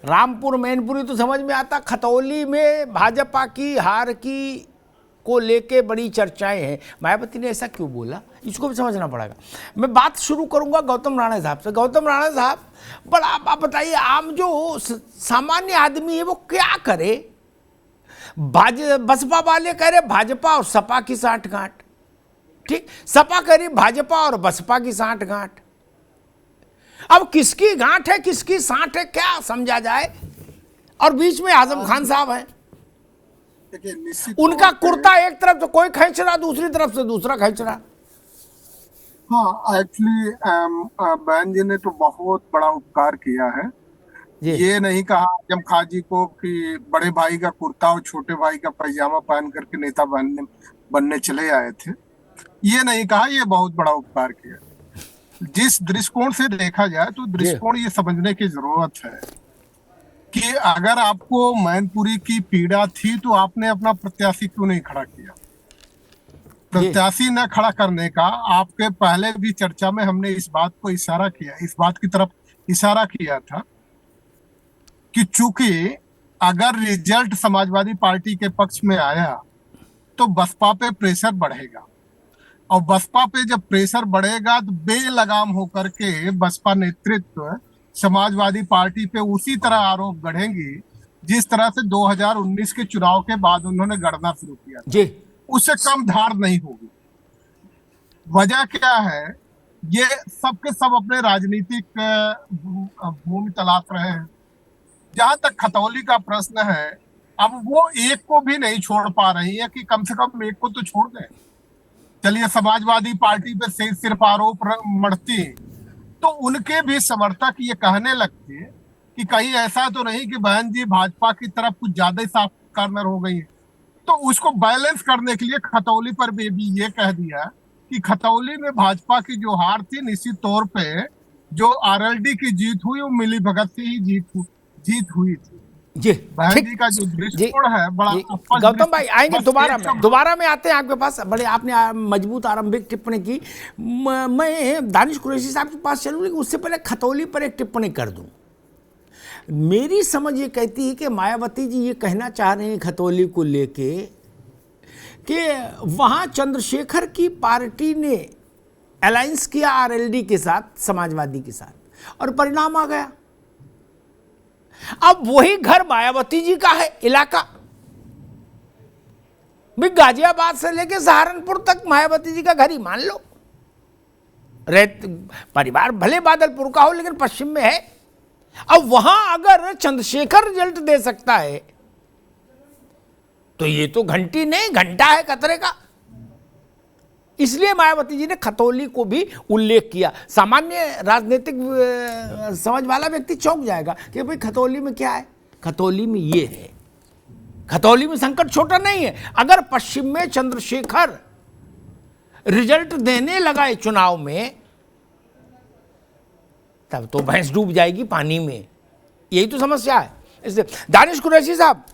रामपुर मैनपुरी तो समझ में आता, खतौली में भाजपा की हार की को लेके बड़ी चर्चाएं हैं। मायावती ने ऐसा क्यों बोला, इसको भी समझना पड़ेगा। मैं बात शुरू करूंगा गौतम राणा साहब से। गौतम राणा साहब, बड़ा आप बताइए, आम जो सामान्य आदमी है वो क्या करे? बसपा वाले कह रहे भाजपा और सपा की साठगांठ, ठीक, सपा कह रही भाजपा और बसपा की साठगांठ। अब किसकी गांठ है किसकी साठ है, क्या समझा जाए? और बीच में आजम खान साहब हैं, उनका कुर्ता एक तरफ से कोई खींच रहा, दूसरी तरफ से दूसरा खींच रहा। हाँ, एक्चुअली बहन जी ने तो बहुत बड़ा उपकार किया है। ये नहीं कहा आजम खान जी को कि बड़े भाई का कुर्ता और छोटे भाई का पैजामा पहन करके नेता बनने चले आए थे, ये नहीं कहा, ये बहुत बड़ा उपकार किया। जिस दृष्टिकोण से देखा जाए तो दृष्टिकोण ये समझने की जरूरत है कि अगर आपको मैनपुरी की पीड़ा थी तो आपने अपना प्रत्याशी क्यों नहीं खड़ा किया? प्रत्याशी न खड़ा करने का आपके पहले भी चर्चा में हमने इस बात को इशारा किया, इस बात की तरफ इशारा किया था कि चूंकि अगर रिजल्ट समाजवादी पार्टी के पक्ष में आया तो बसपा पे प्रेशर बढ़ेगा, और बसपा पे जब प्रेशर बढ़ेगा तो बेलगाम होकर के बसपा नेतृत्व समाजवादी पार्टी पे उसी तरह आरोप गढ़ेंगी जिस तरह से 2019 के चुनाव के बाद उन्होंने गढ़ना शुरू किया जी। उससे कम धार नहीं होगी। वजह क्या है? ये सबके सब अपने राजनीतिक भूमि तलाश रहे हैं। जहां तक खतौली का प्रश्न है, अब वो एक को भी नहीं छोड़ पा रही है कि कम से कम एक को तो छोड़ दें। चलिए, समाजवादी पार्टी पे सिर्फ आरोप मढ़ती तो उनके भी समर्थक ये कहने लगते कि कहीं ऐसा तो नहीं कि बहन जी भाजपा की तरफ कुछ ज्यादा ही साफ कार्नर हो गई है। तो उसको बैलेंस करने के लिए खतौली पर भी ये कह दिया कि खतौली में भाजपा की जो हार थी, निश्चित तौर पे जो आरएलडी की जीत हुई वो मिली भगत से ही जीत हुई थी जी। बहन जी का जो दृष्टिकोण है बड़ा। गौतम भाई आएंगे दोबारा में आते हैं आपके पास। बड़े आपने मजबूत आरंभिक टिप्पणी की। मैं दानिश कुरैशी साहब के पास चलूँ, लेकिन उससे पहले खतौली पर एक टिप्पणी कर दूं। मेरी समझ ये कहती है कि मायावती जी ये कहना चाह रहे हैं खतौली को लेके कि वहां चंद्रशेखर की पार्टी ने अलायंस किया आरएलडी के साथ, समाजवादी के साथ, और परिणाम आ गया। अब वही घर मायावती जी का है, इलाका भी गाजियाबाद से लेके सहारनपुर तक मायावती जी का घर ही मान लो। परिवार भले बादलपुर का हो लेकिन पश्चिम में है। अब वहां अगर चंद्रशेखर रिजल्ट दे सकता है तो ये तो घंटी नहीं घंटा है खतरे का। इसलिए मायावती जी ने खतौली को भी उल्लेख किया। सामान्य राजनीतिक समझ वाला व्यक्ति चौंक जाएगा कि भाई खतौली में क्या है। खतौली में ये है, खतौली में संकट छोटा नहीं है। अगर पश्चिम में चंद्रशेखर रिजल्ट देने लगा है चुनाव में, तब तो भैंस डूब जाएगी पानी में। यही तो समस्या है। इसलिए दानिश कुरैशी साहब,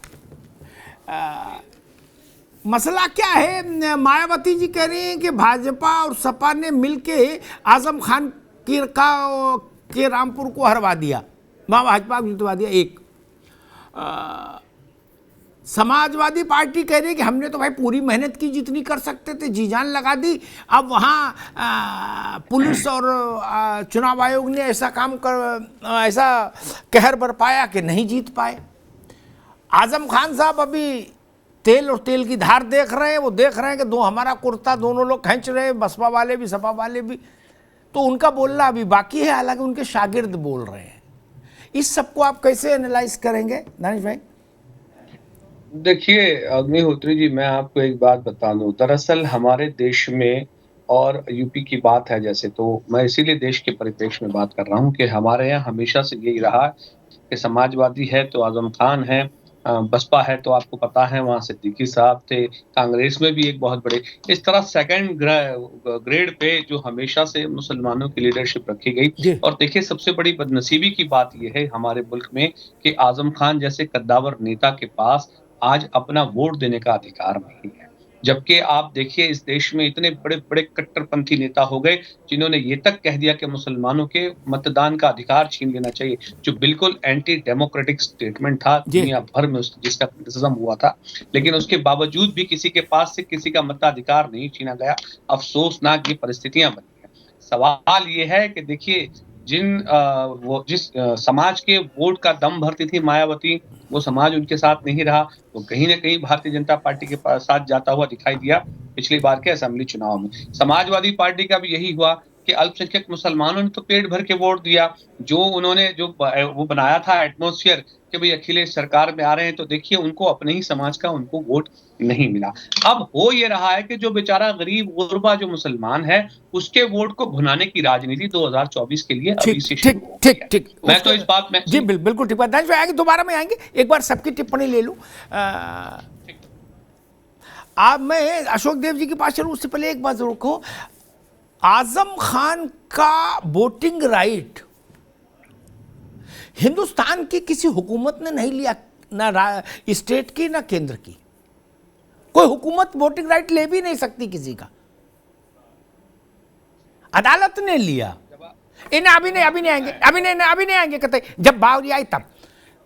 मसला क्या है? मायावती जी कह रही हैं कि भाजपा और सपा ने मिलके आजम खान के रामपुर को हरवा दिया, वहां भाजपा जितवा दिया। एक समाजवादी पार्टी कह रही है कि हमने तो भाई पूरी मेहनत की, जितनी कर सकते थे जी जान लगा दी। अब वहाँ पुलिस और चुनाव आयोग ने ऐसा काम ऐसा कहर बरपाया कि नहीं जीत पाए। आजम खान साहब अभी तेल और तेल की धार देख रहे हैं। वो देख रहे हैं कि हमारा कुर्ता दोनों लोग खींच रहे हैं, बसपा वाले भी सपा वाले भी। तो उनका बोलना अभी बाकी है, हालांकि उनके शागिर्द बोल रहे हैं। इस सबको आप कैसे एनालाइज करेंगे दानिश भाई? देखिए अग्निहोत्री जी, मैं आपको एक बात बता दूं। दरअसल हमारे देश में और यूपी की बात है जैसे, तो मैं इसीलिए देश के परिप्रेक्ष्य में बात कर रहा हूं कि हमारे यहाँ हमेशा से यही रहा कि समाजवादी है तो आजम खान है, बसपा है तो आपको पता है वहाँ सिद्दीकी साहब थे, कांग्रेस में भी एक बहुत बड़े, इस तरह सेकंड ग्रेड पे जो हमेशा से मुसलमानों की लीडरशिप रखी गई। और देखिए सबसे बड़ी बदनसीबी की बात यह है हमारे मुल्क में कि आजम खान जैसे कद्दावर नेता के पास आज अपना वोट देने का अधिकार नहीं है। जबकि आप देखिए इस देश में इतने बड़े-बड़े कट्टरपंथी नेता हो गए, जिन्होंने ये तक कह दिया कि मुसलमानों के मतदान का अधिकार छीन लेना चाहिए, जो बिल्कुल एंटी डेमोक्रेटिक स्टेटमेंट था, जी दुनिया भर में उस जिसका क्रिटिसिज़्म हुआ था। लेकिन उसके बावजूद भी किसी के पास से किसी का मताधिकार नहीं छीना गया। अफ़सोसनाक ये परिस्थितियाँ बनी हैं। सवाल ये है कि देखिए वो जिस समाज के वोट का दम भरती थी मायावती, वो समाज उनके साथ नहीं रहा। तो कहीं न कहीं भारतीय जनता पार्टी के साथ जाता हुआ दिखाई दिया पिछली बार के असेंबली चुनाव में। समाजवादी पार्टी का भी यही हुआ कि अल्पसंख्यक मुसलमानों ने तो पेट भर के वोट दिया। जो उन्होंने वो बनाया था एटमॉस्फियर कि भई अखिलेश सरकार में आ रहे हैं, तो देखिए उनको अपने ही समाज का उनको वोट नहीं मिला। अब हो ये रहा है कि जो बेचारा गरीब-गुरबा जो मुसलमान है, उसके वोट को भुनाने की राजनीति 2024 के लिए अभी ठीक से ठीक शुरू हो गई ठीक है। ठीक मैं तो इस बात में जी बिल्कुल ठीक बात। दानिश भाई आगे दोबारा में आएंगे, एक बार सबकी टिप्पणी ले लूं। आप मैं अशोक देव जी के पास चलूं उससे पहले एक बात जरूर कहूं, आजम खान का वोटिंग राइट हिंदुस्तान की किसी हुकूमत ने नहीं लिया, ना स्टेट की ना केंद्र की। कोई हुकूमत वोटिंग राइट ले भी नहीं सकती किसी का, अदालत ने लिया। इन्हें अभी नहीं आएंगे, अभी नहीं आएंगे कहते जब बावरी आई तब।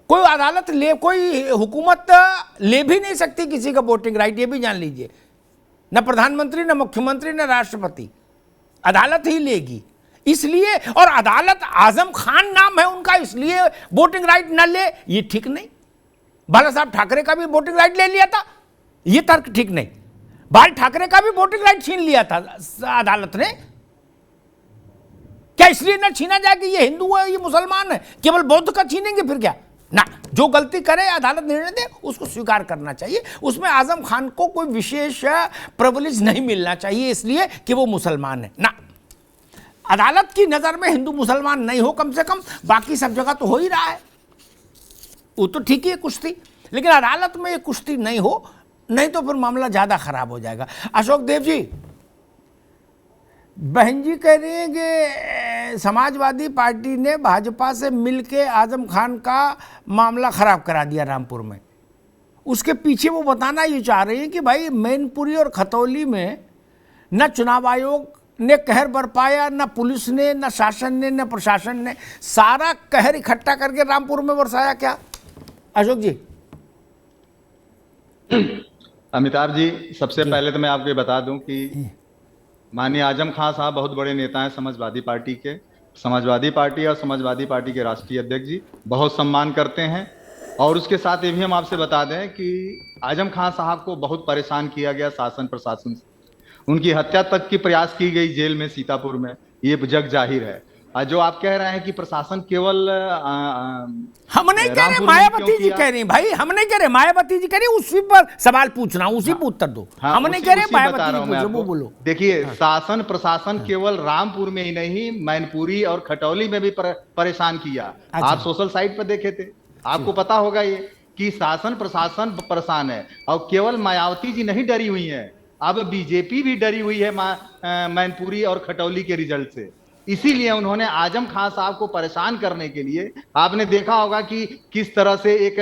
कोई अदालत ले, कोई हुकूमत ले भी नहीं सकती किसी का वोटिंग राइट, ये भी जान लीजिए। न प्रधानमंत्री, न मुख्यमंत्री, न राष्ट्रपति, अदालत ही लेगी। इसलिए, और अदालत आजम खान नाम है उनका, इसलिए वोटिंग राइट न ले, ये ठीक नहीं। बाला साहब ठाकरे का भी वोटिंग राइट ले लिया था, ये तर्क ठीक नहीं। बाल ठाकरे का भी वोटिंग राइट छीन लिया था अदालत ने। क्या इसलिए ना छीना जाए कि ये हिंदू है, ये मुसलमान है, केवल बौद्ध का छीनेंगे फिर क्या? ना, जो गलती करे अदालत निर्णय दे उसको स्वीकार करना चाहिए। उसमें आजम खान को कोई विशेष प्रिविलेज नहीं मिलना चाहिए इसलिए कि वो मुसलमान है। ना, अदालत की नजर में हिंदू मुसलमान नहीं हो, कम से कम बाकी सब जगह तो हो ही रहा है, वो तो ठीक ही है कुश्ती, लेकिन अदालत में ये कुश्ती नहीं हो, नहीं तो फिर मामला ज्यादा खराब हो जाएगा। अशोक देव जी, बहन जी कह रही हैं कि समाजवादी पार्टी ने भाजपा से मिलके आजम खान का मामला खराब करा दिया रामपुर में। उसके पीछे वो बताना ये चाह रही हैं कि भाई मैनपुरी और खतौली में न चुनाव आयोग ने कहर बरपाया, न पुलिस ने, न शासन ने, न प्रशासन ने, सारा कहर इकट्ठा करके रामपुर में बरसाया क्या? अशोक जी। अमिताभ जी, सबसे पहले तो मैं आपको ये बता दूं कि माननीय आजम खान साहब बहुत बड़े नेता हैं समाजवादी पार्टी के। समाजवादी पार्टी और समाजवादी पार्टी के राष्ट्रीय अध्यक्ष जी बहुत सम्मान करते हैं। और उसके साथ ये भी हम आपसे बता दें कि आजम खान साहब को बहुत परेशान किया गया शासन प्रशासन से, उनकी हत्या तक की प्रयास की गई जेल में सीतापुर में, ये जग जाहिर है। जो आप कह रहे हैं कि प्रशासन केवल हम नहीं कह रहे, मायावती जी कह रही हैं भाई, हम नहीं कह रहे, मायावती जी कह रही, उसी पर सवाल पूछ रहा हूं, उसी पर उत्तर दो। हम नहीं कह रहे मायावती जी वो बोलो। देखिए, शासन प्रशासन केवल रामपुर में ही नहीं, मैनपुरी और खटौली में भी परेशान किया। आप सोशल साइट पर देखे थे, आपको पता होगा ये कि शासन प्रशासन परेशान है। और केवल मायावती जी नहीं डरी हुई है, अब बीजेपी भी डरी हुई है मैनपुरी और खटौली के रिजल्ट से। इसीलिए उन्होंने आजम खान साहब को परेशान करने के लिए, आपने देखा होगा कि किस तरह से एक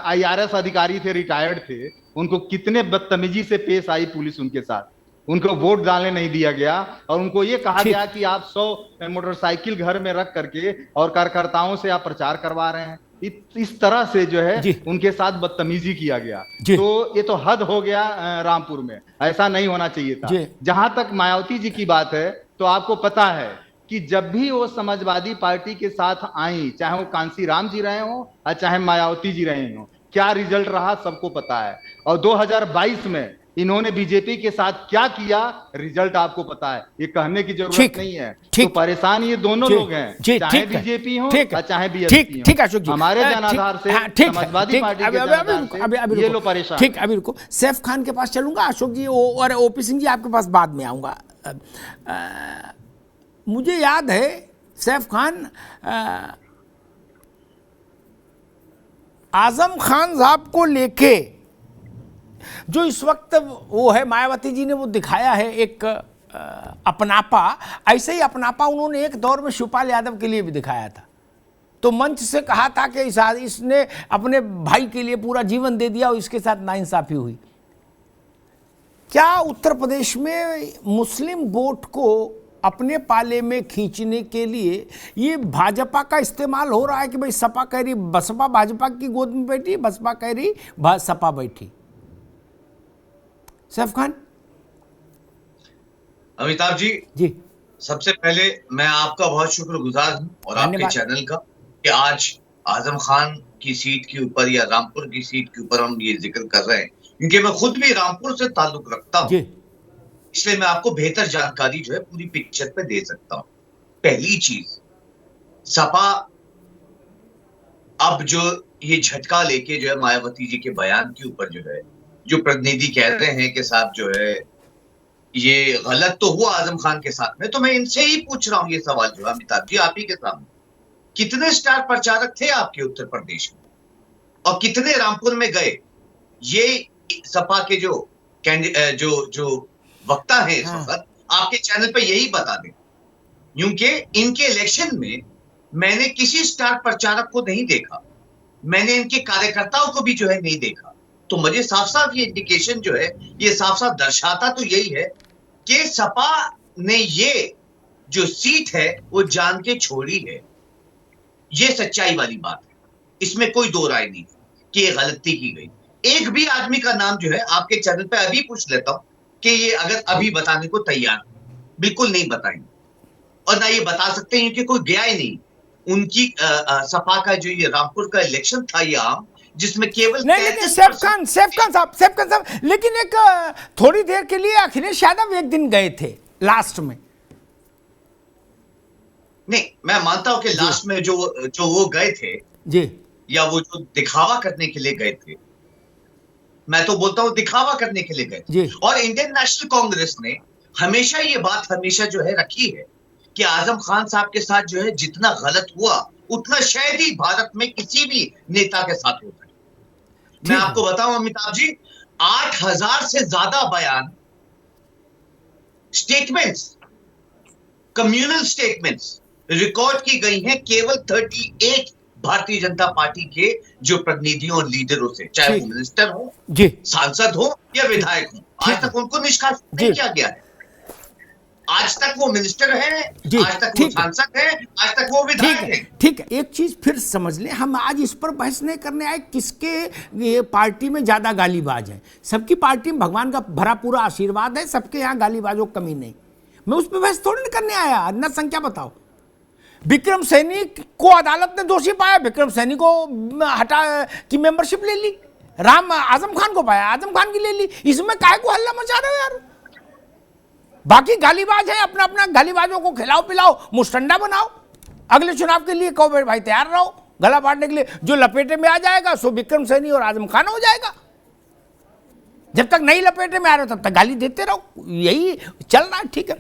IRS अधिकारी थे, रिटायर्ड थे, उनको कितने बदतमीजी से पेश आई पुलिस उनके साथ, उनको वोट डालने नहीं दिया गया और उनको ये कहा गया कि आप 100 मोटरसाइकिल घर में रख करके और कार्यकर्ताओं से आप प्रचार करवा रहे हैं। इस तरह से जो है उनके साथ बदतमीजी किया गया। तो ये तो हद हो गया रामपुर में, ऐसा नहीं होना चाहिए था। जहां तक मायावती जी की बात है, तो आपको पता है कि जब भी वो समाजवादी पार्टी के साथ आई, चाहे वो कांसी राम जी रहे हो और चाहे मायावती जी रहे हो, क्या रिजल्ट रहा सबको पता है। और 2022 में इन्होंने बीजेपी के साथ क्या किया, रिजल्ट आपको पता है, ये कहने की जरूरत नहीं है। तो परेशान ये दोनों लोग हैं, चाहे बीजेपी हो या चाहे बीएसपी हो। ठीक है अशोक जी, हमारे जनाधार से समाजवादी पार्टी के जनाधार से ये लोग परेशान। ठीक, अभी रुको, सैफ खान के पास चलूंगा अशोक जी, और ओपी सिंह जी आपके पास बाद में आऊंगा। मुझे याद है सैफ खान, आजम खान साहब को लेके जो इस वक्त वो है, मायावती जी ने वो दिखाया है एक अपनापा, ऐसे ही अपनापा उन्होंने एक दौर में शिवपाल यादव के लिए भी दिखाया था। तो मंच से कहा था कि इसने अपने भाई के लिए पूरा जीवन दे दिया और इसके साथ नाइंसाफी हुई। क्या उत्तर प्रदेश में मुस्लिम वोट को अपने पाले में खींचने के लिए ये भाजपा का इस्तेमाल हो रहा है कि भाई सपा कह रही बसपा भाजपा की गोद में बैठी, बसपा कह रही सपा बैठी? सैफ खान। अमिताभ जी, सबसे पहले मैं आपका बहुत शुक्रगुजार हूं और आपके चैनल का कि आज आजम खान की सीट के ऊपर या रामपुर की सीट के ऊपर हम ये जिक्र कर रहे हैं, क्योंकि मैं खुद भी रामपुर से ताल्लुक रखता हूं, इसलिए मैं आपको बेहतर जानकारी जो है पूरी पिक्चर पे दे सकता हूं। पहली चीज, सपा अब जो ये झटका लेके जो है मायावती जी के बयान के ऊपर जो है, जो प्रतिनिधि कह रहे हैं कि साहब जो है ये गलत तो हुआ आजम खान के साथ में, तो मैं इनसे ही पूछ रहा हूं ये सवाल जो है अमिताभ जी आप ही के सामने, कितने स्टार प्रचारक थे आपके उत्तर प्रदेश में और कितने रामपुर में गए? ये सपा के जो वक्ता है इस वक्त आपके चैनल पे यही बता दें, क्योंकि इनके इलेक्शन में मैंने किसी स्टार प्रचारक को नहीं देखा, मैंने इनके कार्यकर्ताओं को भी जो है नहीं देखा। तो मुझे साफ साफ ये इंडिकेशन जो है ये साफ साफ दर्शाता तो यही है कि सपा ने ये जो सीट है वो जान के छोड़ी है। ये सच्चाई वाली बात है, इसमें कोई दो राय नहीं कि ये गलती की गई। एक भी आदमी का नाम जो है आपके चैनल पे अभी पूछ लेता हूं कि ये अगर अभी बताने को तैयार, बिल्कुल नहीं बताएंगे और ना ये बता सकते हैं क्योंकि कोई गया ही नहीं। उनकी सपा का जो ये रामपुर का इलेक्शन था ये आम, जिसमें केवल नहीं, लेकिन सैफ खान साहब, लेकिन एक थोड़ी देर के लिए अखिलेश यादव एक दिन गए थे लास्ट में। नहीं, मैं मानता हूं कि लास्ट में जो वो गए थे जी, या वो जो दिखावा करने के लिए गए थे, मैं तो बोलता हूं दिखावा करने के लिए गए। और इंडियन नेशनल कांग्रेस ने हमेशा ये बात हमेशा जो है रखी है कि आजम खान साहब के साथ जो है जितना गलत हुआ उतना शायद ही भारत में किसी भी नेता के साथ होता है। मैं आपको बताऊं अमिताभ जी, 8000 से ज्यादा बयान, स्टेटमेंट्स, कम्युनल स्टेटमेंट्स रिकॉर्ड की गई हैं केवल 38 भारतीय जनता पार्टी के जो प्रतिनिधियों और लीडरों से, चाहे वो मिनिस्टर हो, सांसद हो या विधायक हो। आज तक उनको निष्कासित नहीं किया गया है। आज तक वो मिनिस्टर है, आज तक वो सांसद है, आज तक वो विधायक है। ठीक है, एक चीज फिर समझ लें, हम आज इस पर बहस नहीं करने आए किसके ये पार्टी में ज्यादा गालीबाज है। सबकी पार्टी में भगवान का भरा पूरा आशीर्वाद है, सबके यहाँ गालीबाजों की कमी नहीं। मैं उस पर बहस थोड़ी नहीं करने आया। अन्ना संख्या बताओ, विक्रम सैनी को अदालत ने दोषी पाया, विक्रम सैनी को हटा की मेंबरशिप ले ली, आजम खान को पाया, आजम खान की ले ली। इसमें काहे को हल्ला मचा रहे हो यार? बाकी गालीबाज है, अपना अपना गालीबाजों को खिलाओ पिलाओ, मुस्टंडा बनाओ, अगले चुनाव के लिए कहो भाई तैयार रहो गला बांटने के लिए। जो लपेटे में आ जाएगा सो विक्रम सैनी और आजम खान हो जाएगा। जब तक नहीं लपेटे में आ रहे हो तब तक गाली देते रहो, यही चल रहा है। ठीक है,